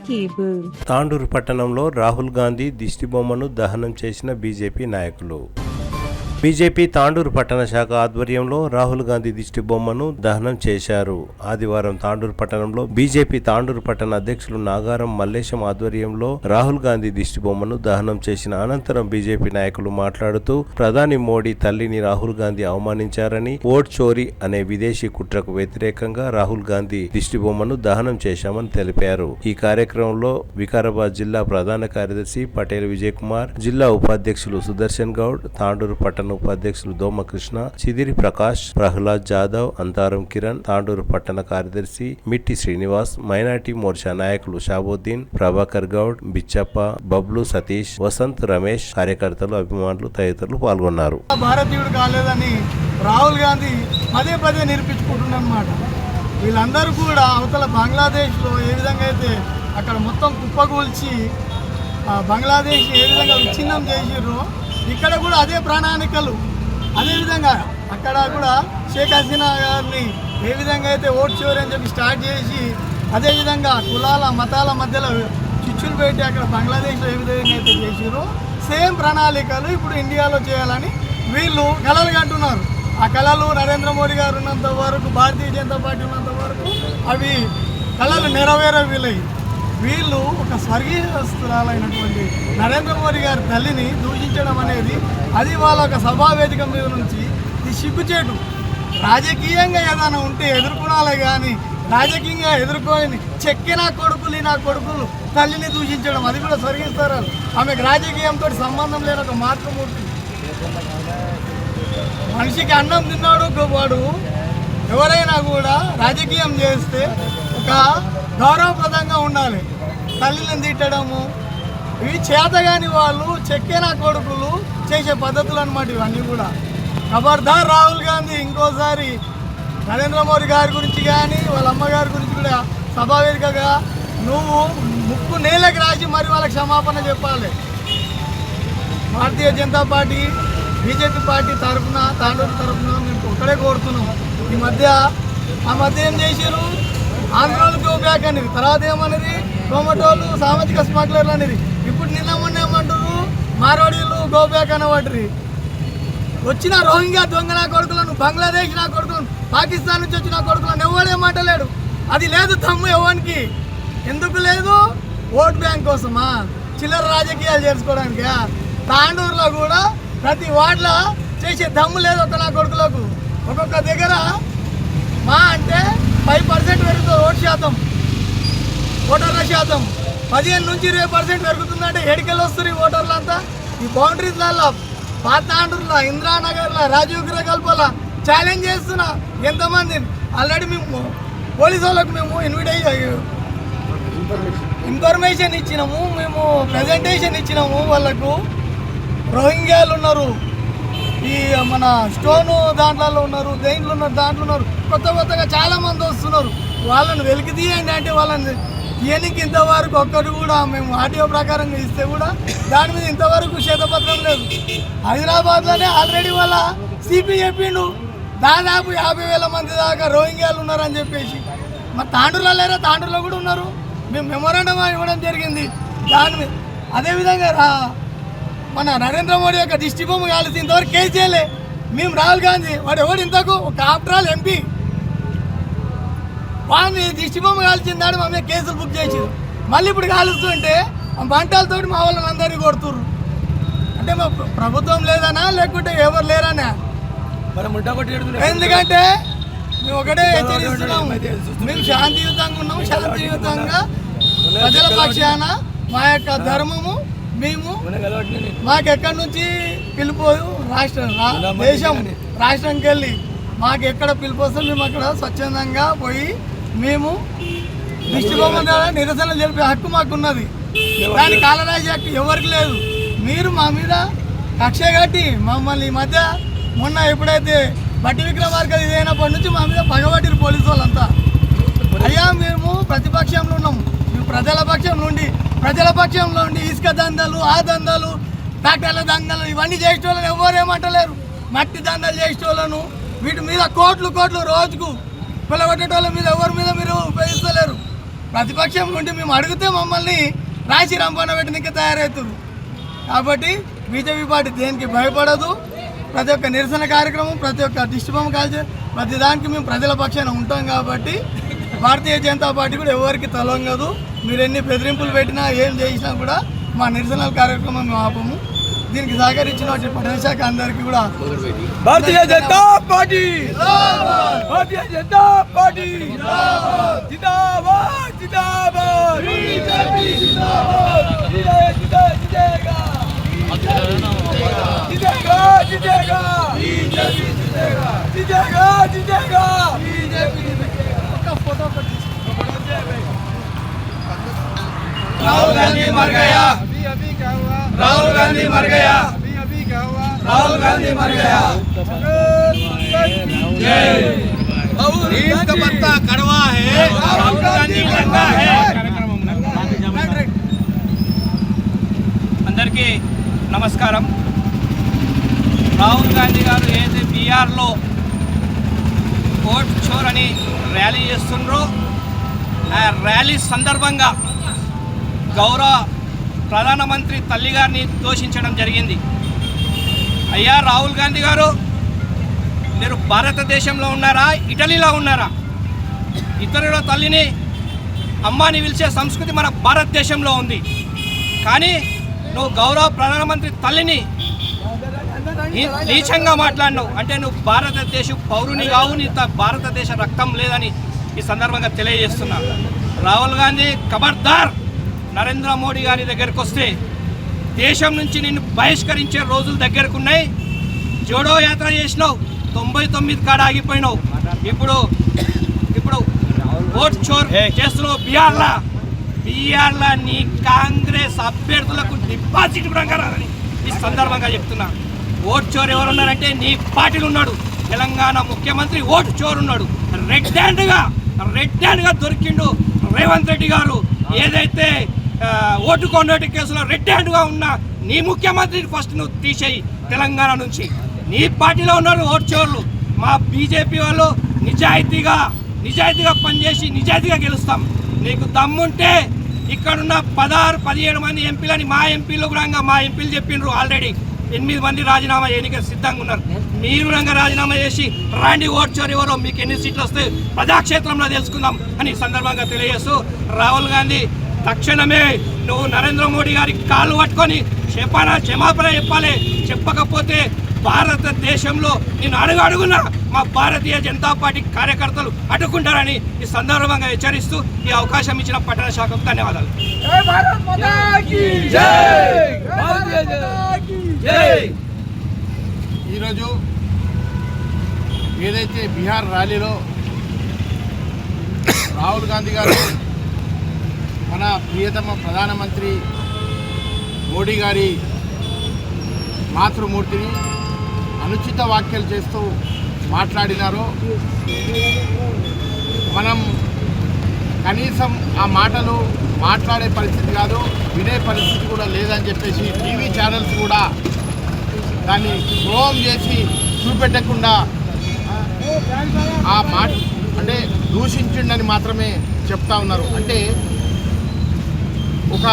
cable. Tandur పట్టణంలో రాహుల్ గాంధీ దిష్టిబొమ్మను దహనం చేసిన బీజేపీ నాయకులు. బీజేపీ తాండూరు పట్టణ శాఖ ఆధ్వర్యంలో రాహుల్ గాంధీ దిష్టి బొమ్మను దహనం చేశారు. ఆదివారం తాండూరు పట్టణంలో బీజేపీ తాండూరు పట్టణ అధ్యక్షులు నాగారం మల్లేశం ఆధ్వర్యంలో రాహుల్ గాంధీ దిష్టి బొమ్మను దహనం చేసిన అనంతరం బీజేపీ నాయకులు మాట్లాడుతూ ప్రధాని మోడీ తల్లిని రాహుల్ గాంధీ అవమానించారని, ఓట్ చోరీ అనే విదేశీ కుట్రకు వ్యతిరేకంగా రాహుల్ గాంధీ దిష్టి బొమ్మను దహనం చేశామని తెలిపారు. ఈ కార్యక్రమంలో వికారాబాద్ జిల్లా ప్రధాన కార్యదర్శి పటేల్ విజయ్ కుమార్, జిల్లా ఉపాధ్యక్షులు సుదర్శన్ గౌడ్, తాండూరు పట్టణ ఉపాధ్యక్షులు దోమకృష్ణ, చిదిరి ప్రకాష్, ప్రహ్లాద్ జాదవ్, అంతారం కిరణ్, తాండూరు పట్టణ కార్యదర్శి మిట్టి శ్రీనివాస్, మైనార్టీ మోర్చా నాయకులు షాబుద్దీన్, ప్రభాకర్ గౌడ్, బిచ్చప్ప, బబ్లు, సతీష్, వసంత్, రమేష్, కార్యకర్తలు, అభిమానులు తదితరులు పాల్గొన్నారు. భారతీయుడు కాలేదని రాహుల్ గాంధీ పదే పదే నిరూపించుకుంటున్నమాట. వీళ్ళందరూ కూడా అవతల బంగ్లాదేశ్లో ఏ విధంగా అయితే అక్కడ మొత్తం కుప్పకూల్చి బంగ్లాదేశ్ ఏ విధంగా విచ్ఛిన్నం చేసిర్రో ఇక్కడ కూడా అదే ప్రణాళికలు. అదేవిధంగా అక్కడ కూడా షేక్ హసీనా గారిని ఏ విధంగా అయితే ఓట్ చోరీ అని చెప్పి స్టార్ట్ చేసి అదేవిధంగా కులాల మతాల మధ్యలో చిచ్చులు పెట్టి అక్కడ బంగ్లాదేశ్లో ఏ విధంగా అయితే చేసిరో సేమ్ ప్రణాళికలు ఇప్పుడు ఇండియాలో చేయాలని వీళ్ళు కలలు కంటున్నారు. ఆ కళలు నరేంద్ర మోడీ గారు ఉన్నంత వరకు, భారతీయ జనతా పార్టీ ఉన్నంత వరకు అవి కళలు నెరవేరవిలయి. వీళ్ళు ఒక స్వర్గీయస్తురాలైనటువంటి నరేంద్ర మోడీ గారి తల్లిని దూషించడం అనేది అది వాళ్ళ ఒక సభావేదిక మీద నుంచి ఇది సిగ్గుచేటు. రాజకీయంగా ఏదైనా ఉంటే ఎదుర్కొనాలి, కానీ రాజకీయంగా ఎదుర్కొని చెక్కిన కొడుకులు నా కొడుకులు తల్లిని దూషించడం అది కూడా స్వర్గీయస్తురాలు. ఆమెకు రాజకీయంతో సంబంధం లేని ఒక మాతృమూర్తి. మనిషికి అన్నం తిన్నాడు వాడు ఎవరైనా కూడా రాజకీయం చేస్తే ఒక గౌరవప్రదంగా ఉండాలి. తల్లిని తిట్టడము ఇవి చేతగాని వాళ్ళు చెక్కిన కొడుకులు చేసే పద్ధతులు అన్నమాట ఇవన్నీ కూడా. ఖబర్దార్ రాహుల్ గాంధీ ఇంకోసారి నరేంద్ర మోడీ గారి గురించి కానీ వాళ్ళ అమ్మగారి గురించి కూడా సభావేదికగా నువ్వు ముక్కు నేలకు రాసి మరి వాళ్ళకి క్షమాపణ చెప్పాలి. Bharatiya Janata party BJP party తరఫున తాండూరు తరఫున మేము ఒక్కడే కోరుతున్నాం. ఈ మధ్య ఏం చేశారు, ఆంధ్రోలు గో బ్యాక్ అనేది, తర్వాత ఏమనేది టొమాటోలు సామాజిక స్మగ్లర్లు అనేది, ఇప్పుడు నిన్న మొన్న ఏమంటారు మార్వాడీలు గో బ్యాక్ అనేవాటి. వచ్చిన రోహింగ్యా దొంగ నా కొడుకులను, బంగ్లాదేశ్ నా కొడుకులను, పాకిస్తాన్ నుంచి వచ్చిన కొడుకులను ఎవడేమంటలేడు. అది లేదు తమ్ము ఎవరికి. ఎందుకు లేదు? ఓట్ బ్యాంక్ కోసమా, చిల్లర రాజకీయాలు చేసుకోవడానికి. తాండూరులో కూడా ప్రతి వార్డులో చేసే దమ్ము లేదు ఒక నా కొడుకులకు. ఒక్కొక్క దగ్గర మా అంటే 5% పెరుగుతుంది ఓటర్ల శాతం. 15 నుంచి 20% పెరుగుతుందంటే ఎడికెళ్ళి వస్తారు ఈ ఓటర్లు అంతా. ఈ బౌండరీస్లలో పాత తాండూరులో, ఇంద్రానగర్లో, రాజీవ్ గృహకల్పలో ఛాలెంజ్ చేస్తున్నా ఎంతమందిని. ఆల్రెడీ మేము పోలీసు వాళ్ళకు మేము ఇన్ఫర్మేషన్ ఇచ్చినాము, మేము ప్రజెంటేషన్ ఇచ్చినాము. వాళ్ళకు రోహింగ్యాలు ఉన్నారు, ఈ మన స్టోను దాంట్లో ఉన్నారు, దేంట్లో ఉన్నారు, దాంట్లో ఉన్నారు, కొత్తగా చాలామంది వస్తున్నారు. వాళ్ళని వెలికి తీయండి అంటే వాళ్ళని తీయనికి ఇంతవరకు ఒక్కటి కూడా మేము ఆర్టీఓ ప్రకారంగా ఇస్తే కూడా దాని మీద ఇంతవరకు శ్వేతపత్రం లేదు. హైదరాబాద్లోనే ఆల్రెడీ వాళ్ళ సిపి చెప్పిండు దాదాపు 50,000 మంది దాకా రోహింగ్యాలు ఉన్నారని చెప్పేసి. మరి తాండూరులో లేరా? తాండూరులో కూడా ఉన్నారు. మేము మెమోరాండం ఇవ్వడం జరిగింది దాని మీద. అదేవిధంగా మన నరేంద్ర మోడీ యొక్క దిష్టి బొమ్మ కాల్సి ఇంతవరకు కేసు చేయలే. మేము రాహుల్ గాంధీ వాడు ఎవడు ఇంతకు ఒక ఆఫ్టర్ ఆల్ ఎంపీ వాడిని దిష్టి బొమ్మ కాల్చిందాడు మా మీద కేసులు బుక్ చేసి మళ్ళీ ఇప్పుడు కాలుస్తుంటే బంటాలతో మా వాళ్ళని అందరినీ కొడుతుర్రు. అంటే మా ప్రభుత్వం లేదనా లేకుంటే ఎవరు లేరనా? ఎందుకంటే మేము ఒకటే హెచ్చరిస్తున్నాం, మేము శాంతియుతంగా ఉన్నాము. శాంతియుతంగా ప్రజల పక్షాన మా యొక్క ధర్మము మేము మాకెక్కడి నుంచి పిలుపు రాష్ట్రంకి వెళ్ళి మాకు ఎక్కడ పిలుపు వస్తే మేము అక్కడ స్వచ్ఛందంగా పోయి మేము దిష్టి బొమ్మ నిరసన జరిపే హక్కు మాకున్నది. దాని కాలరాజు హక్కు ఎవరికి లేదు. మీరు మా మీద కక్ష కట్టి మమ్మల్ని ఈ మధ్య మొన్న ఎప్పుడైతే బట్టి విక్రమార్క ఇదైనప్పటి నుంచి మా మీద పగబట్టిరు పోలీసు వాళ్ళంతా. అయ్యా మేము ప్రతిపక్షంలో ఉన్నాము, మేము ప్రజల పక్షంలో ఉండి ఇసుక దందాలు, ఆ దందాలు, డాక్టర్ల దందాలు ఇవన్నీ చేసేటోళ్ళని ఎవరేమంటలేరు. మట్టి దందాలు చేసేటోళ్ళను వీటి మీద కోట్లు రోజుకు పిల్లగొట్టేటోళ్ళ మీద ఎవరి మీద మీరు ఉపయోగిస్తలేరు. ప్రతిపక్షం నుండి మేము అడిగితే మమ్మల్ని రాసి రంపన పెట్టడానికి తయారవుతారు. కాబట్టి బీజేపీ పార్టీ దేనికి భయపడదు. ప్రతి ఒక్క నిరసన కార్యక్రమం, ప్రతి ఒక్క దిష్టి బొమ్మ కాల్చే ప్రతి దానికి మేము ప్రజల పక్షాన ఉంటాం. కాబట్టి భారతీయ జనతా పార్టీ కూడా ఎవరికి తలొంగదు. మీరు ఎన్ని బెదిరింపులు పెట్టినా ఏం చేసినా కూడా మా నిరసనల కార్యక్రమం మేము ఆపము. దీనికి సహకరించిన పట్టణ శాఖ అందరికీ కూడా భారతీయ జనతా పార్టీ భారతీయ జనతా పార్టీ జిందాబాద్ జిందాబాద్ బీజేపీ జిందాబాద్ జిందాబాద్ జిందాబాద్ బీజేపీ జిందాబాద్ జిందాబాద్ బీజేపీ ఒక ఫోటో పట్టి राहुल गांधी मर गया अभी क्या हुआ? राहुल गांधी मर गया अभी क्या हुआ? राहुल गांधी मर गया जय नीम का पत्ता कड़वा है, राहुल गांधी लंगा है అందరికీ నమస్కారం. రాహుల్ గాంధీ గారు ఏదైతే బీహార్లో ఓట్ చోర్ అని ర్యాలీ చేస్తున్నారో ఆ ర్యాలీ సందర్భంగా గౌరవ ప్రధానమంత్రి తల్లి గారిని దూషించడం జరిగింది. అయ్యా రాహుల్ గాంధీ గారు, మీరు భారతదేశంలో ఉన్నారా, ఇటలీలో ఉన్నారా? ఇతరుల తల్లిని అమ్మాని పిలిచే సంస్కృతి మన భారతదేశంలో ఉంది. కానీ నువ్వు గౌరవ ప్రధానమంత్రి తల్లిని నీచంగా మాట్లాడినావు అంటే నువ్వు భారతదేశ పౌరుని కావు, నీ భారతదేశ రక్తం లేదని ఈ సందర్భంగా తెలియజేస్తున్నా. రాహుల్ గాంధీ ఖబర్దార్, నరేంద్ర మోడీ గారి దగ్గరకు వస్తే దేశం నుంచి నిన్ను బహిష్కరించే రోజులు దగ్గరకు ఉన్నాయి. జోడో యాత్ర చేసినావు, 99 కాడ ఆగిపోయినావు. ఇప్పుడు ఓట్ చోర్ చేస్తున్నావు బీహార్లో నీ కాంగ్రెస్ అభ్యర్థులకు డిపాజిట్ కూడా రాదని ఈ సందర్భంగా చెప్తున్నా. ఓట్ చోర్ ఎవరున్నారంటే నీ పార్టీలు ఉన్నాడు. తెలంగాణ ముఖ్యమంత్రి ఓటు చోర్ ఉన్నాడు. రెడ్ హ్యాండ్గా దొరికిండు రేవంత్ రెడ్డి గారు. ఏదైతే ఓటు కొన్నటి కేసులో రెడ్ హ్యాండ్గా ఉన్న నీ ముఖ్యమంత్రిని ఫస్ట్ నువ్వు తీసేయి తెలంగాణ నుంచి. నీ పార్టీలో ఉన్నారు ఓటు చోర్లు. మా బీజేపీ వాళ్ళు నిజాయితీగా పనిచేసి నిజాయితీగా గెలుస్తాం. నీకు దమ్ముంటే ఇక్కడున్న 16-17 మంది ఎంపీలని మా ఎంపీలు కూడా మా ఎంపీలు చెప్పిండ్రు. ఆల్రెడీ 8 మంది రాజీనామా చేయడానికి సిద్ధంగా ఉన్నారు. మీరు రంగా రాజీనామా చేసి రాండి, ఓట్ చోర్ ఎవరో, మీకు ఎన్ని సీట్లు వస్తే ప్రజాక్షేత్రంలో తెలుసుకుందాం అని సందర్భంగా తెలియజేస్తూ, రాహుల్ గాంధీ తక్షణమే నువ్వు నరేంద్ర మోడీ గారికి కాళ్ళు పట్టుకొని క్షమాపణ చెప్పాలి. చెప్పకపోతే భారతదేశంలో నేను అడుగున మా భారతీయ జనతా పార్టీ కార్యకర్తలు అడ్డుకుంటారని ఈ సందర్భంగా హెచ్చరిస్తూ ఈ అవకాశం ఇచ్చిన పట్టణ శాఖకు ధన్యవాదాలు. ఈరోజు ఏదైతే బీహార్ ర్యాలీలో రాహుల్ గాంధీ గారు మన ప్రియతమ ప్రధానమంత్రి మోడీ గారి మాతృమూర్తిని అనుచిత వ్యాఖ్యలు చేస్తూ మాట్లాడినారో, మనం కనీసం ఆ మాటలు మాట్లాడే పరిస్థితి కాదు, వినే పరిస్థితి కూడా లేదని చెప్పేసి టీవీ ఛానల్స్ కూడా దాన్ని ద్రోహం చేసి చూపెట్టకుండా ఆ మాట అంటే దూషించిండని మాత్రమే చెప్తా ఉన్నారు. అంటే ఒక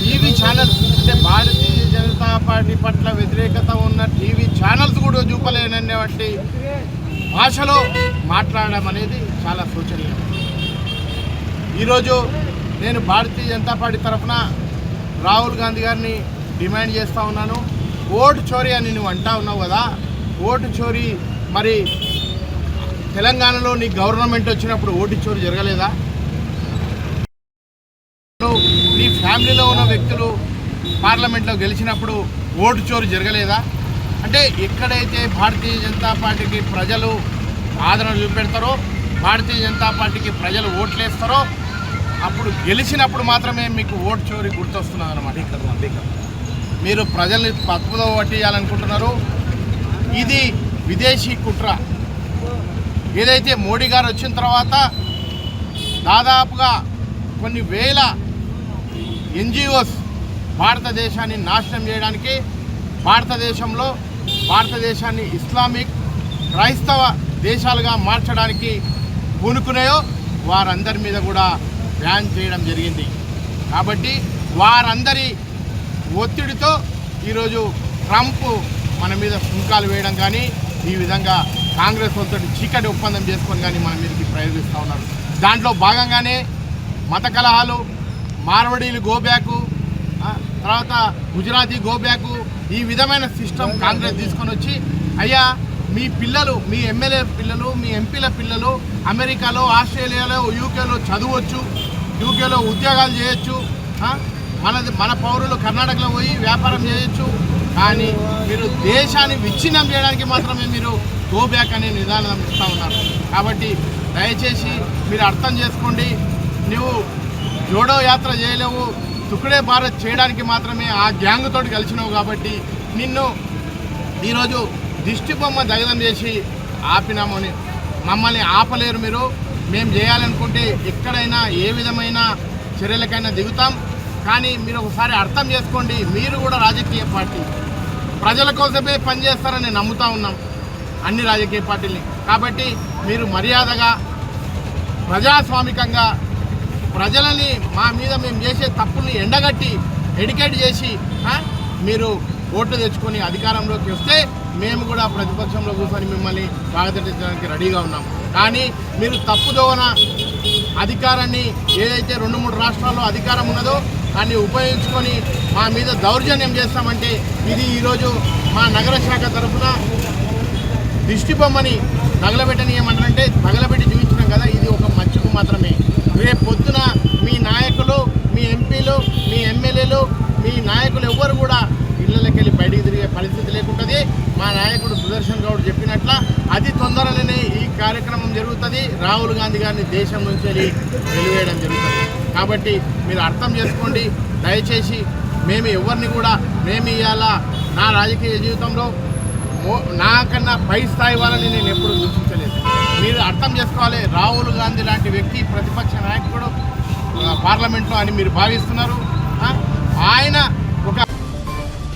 టీవీ ఛానల్స్ అంటే భారతీయ జనతా పార్టీ పట్ల వ్యతిరేకత ఉన్న టీవీ ఛానల్స్ కూడా చూపలేనటువంటి భాషలో మాట్లాడడం అనేది చాలా శోచనీయం. ఈరోజు నేను భారతీయ జనతా పార్టీ తరఫున రాహుల్ గాంధీ గారిని డిమాండ్ చేస్తూ ఉన్నాను. ఓటు చోరీ అని నువ్వు అంటా ఉన్నావు కదా, ఓటు చోరీ మరి తెలంగాణలో నీ గవర్నమెంట్ వచ్చినప్పుడు ఓటు చోరీ జరగలేదా? నీ ఫ్యామిలీలో ఉన్న వ్యక్తులు పార్లమెంట్లో గెలిచినప్పుడు ఓటు చోరీ జరగలేదా? అంటే ఎక్కడైతే భారతీయ జనతా పార్టీకి ప్రజలు ఆదరణ చూపెడతారో, భారతీయ జనతా పార్టీకి ప్రజలు ఓట్లేస్తారో అప్పుడు గెలిచినప్పుడు మాత్రమే మీకు ఓటు చోరీ గుర్తొస్తున్నది అన్నమాట. మీరు ప్రజల్ని తప్పుదో పట్టియాలనుకుంటున్నారు. ఇది విదేశీ కుట్ర. ఏదైతే మోడీ గారు వచ్చిన తర్వాత దాదాపుగా కొన్ని వేల ఎన్జిఓస్ భారతదేశాన్ని నాశనం చేయడానికి, భారతదేశాన్ని ఇస్లామిక్ క్రైస్తవ దేశాలుగా మార్చడానికి పూనుకున్నాయో వారందరి మీద కూడా బ్యాన్ చేయడం జరిగింది. కాబట్టి వారందరి ఒత్తిడితో ఈరోజు ట్రంప్ మన మీద సుంకాలు వేయడం కానీ ఈ విధంగా కాంగ్రెస్ వాళ్ళతో చీకటి ఒప్పందం చేసుకొని కానీ మన మీదకి ప్రయోగిస్తూ ఉన్నారు. దాంట్లో భాగంగానే మత కలహాలు, మార్వడీలు గోబ్యాకు, తర్వాత గుజరాతీ గోబ్యాకు, ఈ విధమైన సిస్టమ్ కాంగ్రెస్ తీసుకొని వచ్చి అయ్యా మీ పిల్లలు, మీ ఎమ్మెల్యే పిల్లలు, మీ ఎంపీల పిల్లలు అమెరికాలో, ఆస్ట్రేలియాలో, యూకేలో చదవచ్చు, యూకేలో ఉద్యోగాలు చేయొచ్చు, మన పౌరులు కర్ణాటకలో పోయి వ్యాపారం చేయొచ్చు. కానీ మీరు దేశాన్ని విచ్ఛిన్నం చేయడానికి మాత్రమే మీరు గో బ్యాక్ అనే నిదానం ఇస్తూ ఉన్నారు. కాబట్టి దయచేసి మీరు అర్థం చేసుకోండి. నువ్వు జోడో యాత్ర చేయలేవు, తుకుడే భారత్ చేయడానికి మాత్రమే ఆ గ్యాంగ్ తోటి కలిసినావు. కాబట్టి నిన్ను ఈరోజు దిష్టి బొమ్మ దగ్ధం చేసి ఆపినామని మమ్మల్ని ఆపలేరు మీరు. మేము చేయాలనుకుంటే ఎక్కడైనా ఏ విధమైన చర్యలకైనా దిగుతాం. కానీ మీరు ఒకసారి అర్థం చేసుకోండి, మీరు కూడా రాజకీయ పార్టీ ప్రజల కోసమే పనిచేస్తారని నమ్ముతా ఉన్నాం అన్ని రాజకీయ పార్టీలని. కాబట్టి మీరు మర్యాదగా ప్రజాస్వామికంగా ప్రజలని మా మీద మేము చేసే తప్పుల్ని ఎండగట్టి ఎడ్యుకేట్ చేసి మీరు ఓట్లు తెచ్చుకొని అధికారంలోకి వస్తే మేము కూడా ప్రతిపక్షంలో కూర్చొని మిమ్మల్ని స్వాగతించడానికి రెడీగా ఉన్నాం. కానీ మీరు తప్పుదోవన అధికారాన్ని ఏదైతే 2-3 రాష్ట్రాల్లో అధికారం ఉన్నదో దాన్ని ఉపయోగించుకొని మా మీద దౌర్జన్యం చేస్తామంటే ఇది ఈరోజు మా నగర శాఖ తరఫున దిష్టి బొమ్మని తగలబెట్టనీయమంటారంటే తగలబెట్టి చూపించినాం కదా, ఇది ఒక మచ్చుకు మాత్రమే. రేపు పొద్దున మీ నాయకులు, మీ ఎంపీలు, మీ ఎమ్మెల్యేలు, మీ నాయకులు ఎవ్వరు కూడా ఇళ్ళకి వెళ్ళి బయటికి తిరిగే పరిస్థితి లేకుంటుంది. మా నాయకుడు సుదర్శన్ గౌడ్ చెప్పినట్ల అతి తొందరలోనే ఈ కార్యక్రమం జరుగుతుంది. రాహుల్ గాంధీ గారిని దేశం నుంచి వెలివేయడం జరుగుతుంది. కాబట్టి మీరు అర్థం చేసుకోండి. దయచేసి మేము ఎవరిని కూడా ఇవాళ నా రాజకీయ జీవితంలో నాకన్నా పై స్థాయి వాళ్ళని నేను ఎప్పుడు గుర్తించలేదు. మీరు అర్థం చేసుకోవాలి, రాహుల్ గాంధీ లాంటి వ్యక్తి ప్రతిపక్ష నాయకుడు పార్లమెంట్లో అని మీరు భావిస్తున్నారు. ఆయన